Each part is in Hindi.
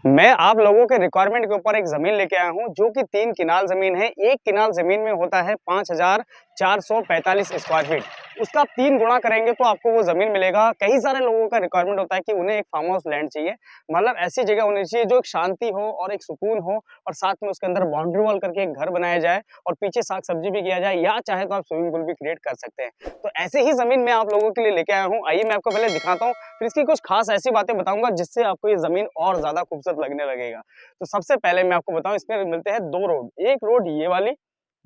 मैं आप लोगों के रिक्वायरमेंट के ऊपर एक ज़मीन लेके आया हूँ जो कि 3 किनाल ज़मीन है। 1 किनाल ज़मीन में होता है 5445 स्क्वायर फीट। उसका आप 3 गुणा करेंगे तो आपको वो ज़मीन मिलेगा। कई सारे लोगों का रिक्वायरमेंट होता है कि उन्हें एक फार्म हाउस लैंड चाहिए। मतलब ऐसी जगह होनी चाहिए जो एक शांति हो और एक सुकून हो और साथ में उसके अंदर बाउंड्री वॉल करके एक घर बनाया जाए और पीछे साग-सब्जी भी किया जाए या चाहे तो आप स्विमिंग पूल भी क्रिएट कर सकते हैं। तो ऐसे ही ज़मीन मैं आप लोगों के लिए लेके आया हूँ। आइए मैं आपको पहले दिखाता हूँ, फिर इसकी कुछ खास ऐसी बातें बताऊँगा जिससे आपको ये ज़मीन और ज़्यादा खूबसूरत लगने लगेगा। तो सबसे पहले मैं आपको बताऊँ, इसमें मिलते हैं 2 रोड। एक रोड ये वाली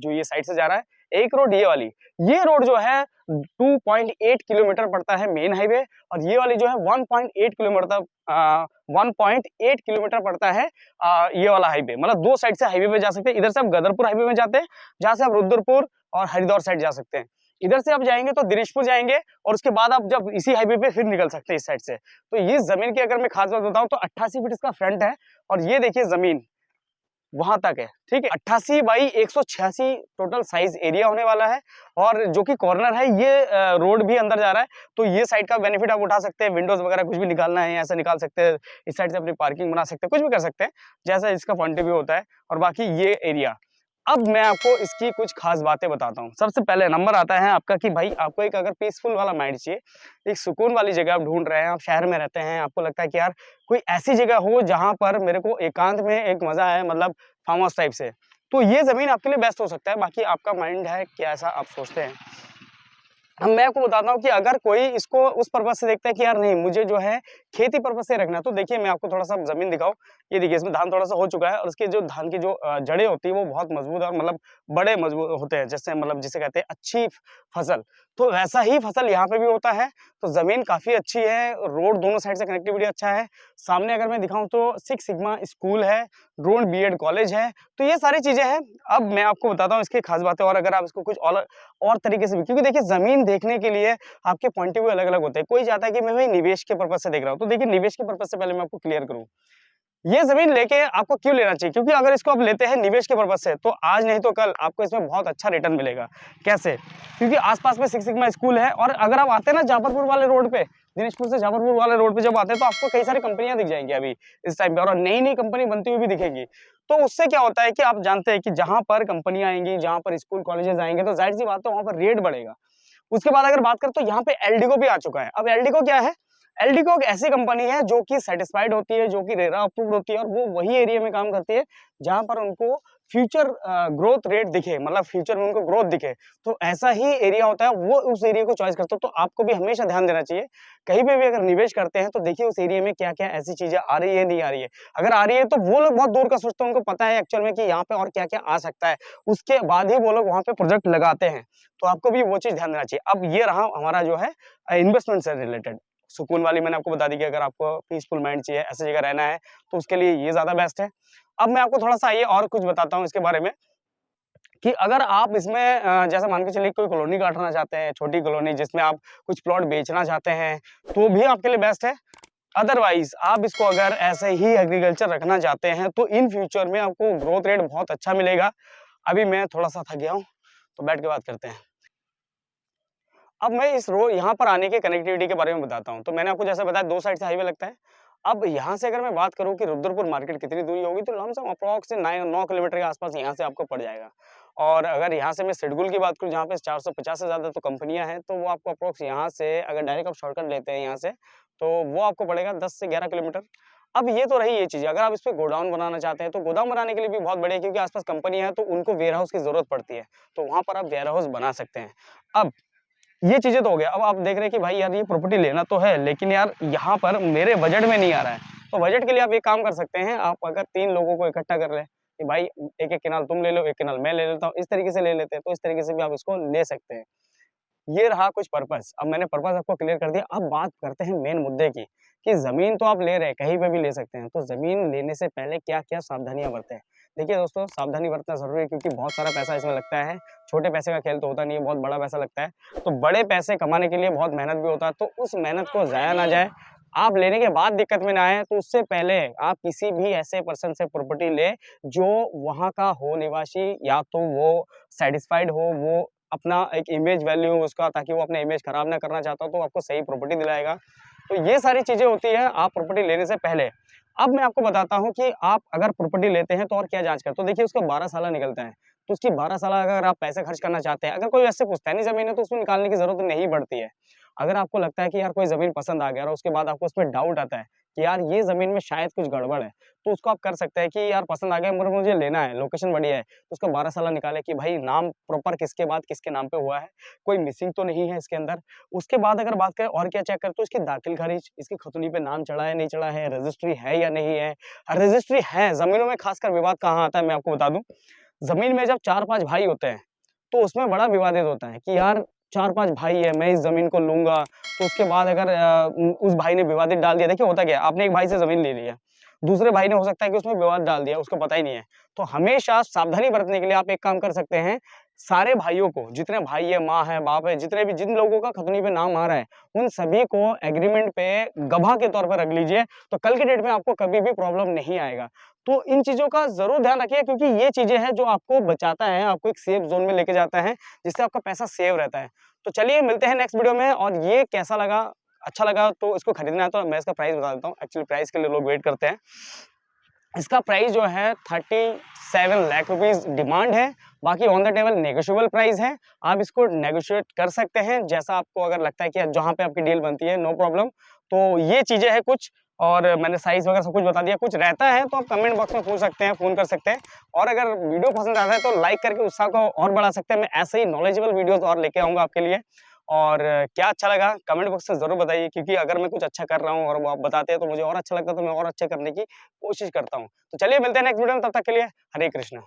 जो ये साइड से जा रहा है, एक रोड ये वाली। ये रोड जो है 2.8 किलोमीटर पड़ता है मेन हाईवे और ये वाली जो है 1.8 किलोमीटर 1.8 किलोमीटर पड़ता है ये वाला हाईवे। मतलब 2 साइड से हाईवे पे जा सकते हैं। इधर से आप गदरपुर हाईवे में जाते हैं, जहाँ से आप रुद्रपुर और हरिद्वार साइड जा सकते हैं। इधर से आप जाएँगे तो दिनेशपुर जाएँगे और उसके बाद आप जब इसी हाईवे पे फिर निकल सकते हैं इस साइड से। तो ये ज़मीन की अगर मैं खास बात बताऊँ तो 88 फीट इसका फ्रंट है और ये देखिए ज़मीन वहाँ तक है, ठीक है? 88 बाई 186 टोटल साइज़ एरिया होने वाला है और जो कि कॉर्नर है ये रोड भी अंदर जा रहा है, तो ये साइड का बेनिफिट आप उठा सकते हैं। विंडोज़ वगैरह कुछ भी निकालना है, ऐसे निकाल सकते हैं। इस साइड से अपनी पार्किंग बना सकते हैं, कुछ भी कर सकते हैं, जैसा इसका पॉइंट ऑफ व्यू होता है और बाकी ये एरिया। अब मैं आपको इसकी कुछ खास बातें बताता हूँ। सबसे पहले नंबर आता है आपका कि भाई आपको एक अगर पीसफुल वाला माइंड चाहिए, एक सुकून वाली जगह आप ढूँढ रहे हैं, आप शहर में रहते हैं, आपको लगता है कि यार कोई ऐसी जगह हो जहाँ पर मेरे को एकांत में एक मज़ा आए, मतलब फार्म हाउस टाइप से, तो ये ज़मीन आपके लिए बेस्ट हो सकता है। बाकी आपका माइंड है कैसा आप सोचते हैं। अब मैं आपको बताता हूँ कि अगर कोई इसको उस पर्पज़ से देखता है कि यार नहीं मुझे जो है खेती पर्पज़ से रखना है, तो देखिए मैं आपको थोड़ा-सा ज़मीन दिखाऊँ। ये देखिए इसमें धान थोड़ा-सा हो चुका है और इसके जो धान की जो जड़ें होती है वो बहुत मज़बूत और मतलब बड़े मज़बूत होते हैं। जैसे मतलब जिसे कहते हैं अच्छी फसल, तो वैसा ही फसल यहाँ पे भी होता है। तो ज़मीन काफ़ी अच्छी है, रोड दोनों साइड से कनेक्टिविटी अच्छा है। सामने अगर मैं दिखाऊँ तो सिक्स सिग्मा स्कूल है, ड्रोन बीएड कॉलेज है, तो ये सारी चीज़ें हैं। अब मैं आपको बताता हूँ इसकी खास बातें और अगर आप इसको कुछ और तरीके से भी, क्योंकि देखिए ज़मीन देखने के लिए आपके पॉइंट ऑफ व्यू अलग-अलग होते हैं। कोई चाहता है कि मैं भाई निवेश के पर्पज़ से देख रहा हूँ, तो देखिए निवेश के पर्पज़ से पहले मैं आपको क्लियर करूँ। ये ज़मीन लेके आपको क्यों लेना चाहिए? क्योंकि अगर इसको आप लेते हैं निवेश के पर्पज़ से, तो आज नहीं तो कल आपको इसमें बहुत अच्छा रिटर्न मिलेगा। कैसे? क्योंकि आस-पास में सिक्स सिग्मा स्कूल है और अगर आप आते हैं ना जाफरपुर वाले रोड पे, दिनेशपुर से जाफरपुर वाले रोड पे जब आते हैं, तो आपको कई सारी कंपनियाँ दिख जाएँगी अभी इस टाइम पे और नई-नई कंपनी बनती हुई भी दिखेगी। तो उससे क्या होता है कि आप जानते हैं कि जहाँ पर कंपनियाँ आएँगी, जहाँ पर स्कूल कॉलेजेस आएँगे, तो ज़ाहिर-सी बात है वहाँ पर रेट बढ़ेगा। उसके बाद अगर बात करें तो यहाँ पे एल्डिको भी आ चुका है। अब एल्डिको क्या है? एल्डिको एक ऐसी कंपनी है जो कि सैटिस्फाइड होती है, जो कि रेरा अप्रूव्ड होती है और वो वही एरिया में काम करती है जहाँ पर उनको फ्यूचर ग्रोथ रेट दिखे, मतलब फ्यूचर में उनको ग्रोथ दिखे। तो ऐसा ही एरिया होता है, वो उस एरिया को चॉइस करते हो। तो आपको भी हमेशा ध्यान देना चाहिए, कहीं पे भी अगर निवेश करते हैं तो देखिए उस एरिया में क्या-क्या ऐसी चीज़ें आ रही है, नहीं आ रही है। अगर आ रही है तो वो लोग बहुत दूर का सोचते हैं, उनको पता है एक्चुअल में कि यहाँ पे और क्या-क्या आ सकता है। उसके बाद ही वो लोग वहाँ पे प्रोजेक्ट लगाते हैं। तो आपको भी वो चीज़ ध्यान देना चाहिए। अब ये रहा हमारा जो है इन्वेस्टमेंट से रिलेटेड। सुकून वाली मैंने आपको बता दी कि अगर आपको पीसफुल माइंड चाहिए, ऐसी जगह रहना है, तो उसके लिए ये ज़्यादा बेस्ट है। अब मैं आपको थोड़ा-सा आइए और कुछ बताता हूँ इसके बारे में कि अगर आप इसमें जैसे मान के चलिए कोई कॉलोनी काटना चाहते हैं, छोटी कॉलोनी जिसमें आप कुछ प्लॉट बेचना चाहते हैं, तो भी आपके लिए बेस्ट है। अदरवाइज़ आप इसको अगर ऐसे ही एग्रीकल्चर रखना चाहते हैं, तो इन फ्यूचर में आपको ग्रोथ रेट बहुत अच्छा मिलेगा। अभी मैं थोड़ा-सा थक गया हूँ, तो बैठ के बात करते हैं। अब मैं इस रो यहाँ पर आने के कनेक्टिविटी के बारे में बताता हूँ। तो मैंने आपको जैसे बताया 2 साइड से हाईवे लगता है। अब यहाँ से अगर मैं बात करूँ कि रुद्रपुर मार्केट कितनी दूरी होगी, तो लमसम अप्रॉक्स 9 किलोमीटर के आस-पास यहाँ से आपको पड़ जाएगा। और अगर यहाँ से मैं सिडकुल की बात करूँ जहाँ पे 450 से ज़्यादा तो कंपनियाँ हैं, तो वो आपको अप्रॉक्स यहाँ से अगर डायरेक्ट आप शॉर्टकट लेते हैं यहाँ से, तो वो आपको पड़ेगा 10 से 11 किलोमीटर। अब ये तो रही ये चीज़, अगर आप इस पे गोडाउन बनाना चाहते हैं, तो गोदाम बनाने के लिए भी बहुत बढ़िया है क्योंकि आस-पास कंपनियाँ हैं, तो उनको वेयरहाउस की ज़रूरत पड़ती है। तो वहाँ पर आप वेयरहाउस बना सकते हैं। अब ये चीज़ें तो हो गया। अब आप देख रहे हैं कि भाई यार ये प्रॉपर्टी लेना तो है, लेकिन यार यहाँ पर मेरे बजट में नहीं आ रहा है। तो बजट के लिए आप एक काम कर सकते हैं, आप अगर 3 लोगों को इकट्ठा कर लें कि भाई 1-1 केनाल तुम ले लो, 1 केनाल मैं ले लेता हूँ, इस तरीके से ले लेते हैं, तो इस तरीके से भी आप इसको ले सकते हैं। ये रहा कुछ पर्पस। अब मैंने पर्पस आपको क्लियर कर दिया। अब बात करते हैं मेन मुद्दे की, कि ज़मीन तो आप ले रहे हैं, कहीं पे भी ले सकते हैं। तो ज़मीन लेने से पहले क्या-क्या सावधानियाँ बरतें? देखिए दोस्तों, सावधानी बरतना ज़रूरी है क्योंकि बहुत सारा पैसा इसमें लगता है। छोटे पैसे का खेल तो होता नहीं है, बहुत बड़ा पैसा लगता है। तो बड़े पैसे कमाने के लिए बहुत मेहनत भी होता है, तो उस मेहनत को ज़ाया ना जाए। आप लेने के बाद दिक्कत में ना आएँ, तो उससे पहले आप किसी भी ऐसे पर्सन से प्रॉपर्टी लें, जो वहाँ का हो निवासी, या तो वो सैटिस्फाइड हो, वो अपना एक इमेज वैल्यू हो उसका, ताकि वो अपना इमेज खराब ना करना चाहता हो, तो आपको सही प्रॉपर्टी दिलाएगा। तो ये सारी चीज़ें होती हैं आप प्रॉपर्टी लेने से पहले। अब मैं आपको बताता हूँ कि आप अगर प्रॉपर्टी लेते हैं तो और क्या जांच करते हो। तो देखिए उसका 12 साला निकलता है, तो उसकी 12 साला अगर आप पैसे खर्च करना चाहते हैं, अगर कोई वैसे पुश्तैनी ज़मीन है तो उसमें निकालने की ज़रूरत नहीं पड़ती है। अगर आपको लगता है कि यार कोई ज़मीन पसंद आ गया और उसके बाद आपको उसमें डाउट आता है कि यार ये ज़मीन में शायद कुछ गड़बड़ है, तो उसको आप कर सकते हैं कि यार पसंद आ गया मगर मुझे लेना है, लोकेशन बढ़िया है, तो उसका 12 साला निकालें कि भाई नाम प्रॉपर किसके बाद किसके नाम पे हुआ है, कोई मिसिंग तो नहीं है इसके अंदर। उसके बाद अगर बात करें और क्या चेक करते हो, इसकी दाखिल खारिज, इसकी खतौनी पे नाम चढ़ा है, नहीं चढ़ा है, रजिस्ट्री है या नहीं है। रजिस्ट्री है, ज़मीनों में खासकर विवाद कहाँ आता है मैं आपको बता दूँ, ज़मीन में जब 4-5 भाई होते हैं, तो उसमें बड़ा विवादित होता है कि यार 4-5 भाई है, मैं इस ज़मीन को लूँगा, तो उसके बाद अगर उस भाई ने विवादित डाल दिया, देखिए होता क्या है, आपने एक भाई से ज़मीन ले ली है, दूसरे भाई ने हो सकता है कि उसमें विवाद डाल दिया, उसको पता ही नहीं है। तो हमेशा सावधानी बरतने के लिए आप एक काम कर सकते हैं, सारे भाइयों को, जितने भाई है, माँ है, बाप है, जितने भी जिन लोगों का खतौनी पे नाम आ रहा है, उन सभी को एग्रीमेंट पे गवाह के तौर पर रख लीजिए, तो कल के डेट में आपको कभी भी प्रॉब्लम नहीं आएगा। तो इन चीज़ों का ज़रूर ध्यान रखिए क्योंकि ये चीज़ें हैं जो आपको बचाता है, आपको एक सेफ ज़ोन में लेके जाता है, जिससे आपका पैसा सेव रहता है। तो चलिए मिलते हैं नेक्स्ट वीडियो में और ये कैसा लगा, अच्छा लगा तो इसको खरीदना है तो मैं इसका प्राइस बता देता हूँ। एक्चुअली प्राइस के लिए लोग वेट करते हैं। इसका प्राइस जो है 37 लाख रुपीज़ डिमांड है, बाकी on the table negotiable price है। आप इसको नेगोशिएट कर सकते हैं, जैसा आपको अगर लगता है कि जहाँ पे आपकी डील बनती है, नो प्रॉब्लम। तो ये चीज़ें हैं कुछ और मैंने साइज़ वगैरह सब कुछ बता दिया। कुछ रहता है तो आप कमेंट बॉक्स में पूछ सकते हैं, फ़ोन कर सकते हैं और अगर वीडियो पसंद आता है तो लाइक करके उत्साह को और बढ़ा सकते हैं। मैं ऐसे ही नॉलेजेबल वीडियोज़ और लेके आऊँगा आपके लिए। और क्या अच्छा लगा कमेंट बॉक्स में ज़रूर बताइए क्योंकि अगर मैं कुछ अच्छा कर रहा हूँ और वो आप बताते हैं तो मुझे और अच्छा लगता है, तो मैं और अच्छा करने की कोशिश करता हूँ। तो चलिए मिलते हैं नेक्स्ट वीडियो में, तब तक के लिए हरे कृष्णा।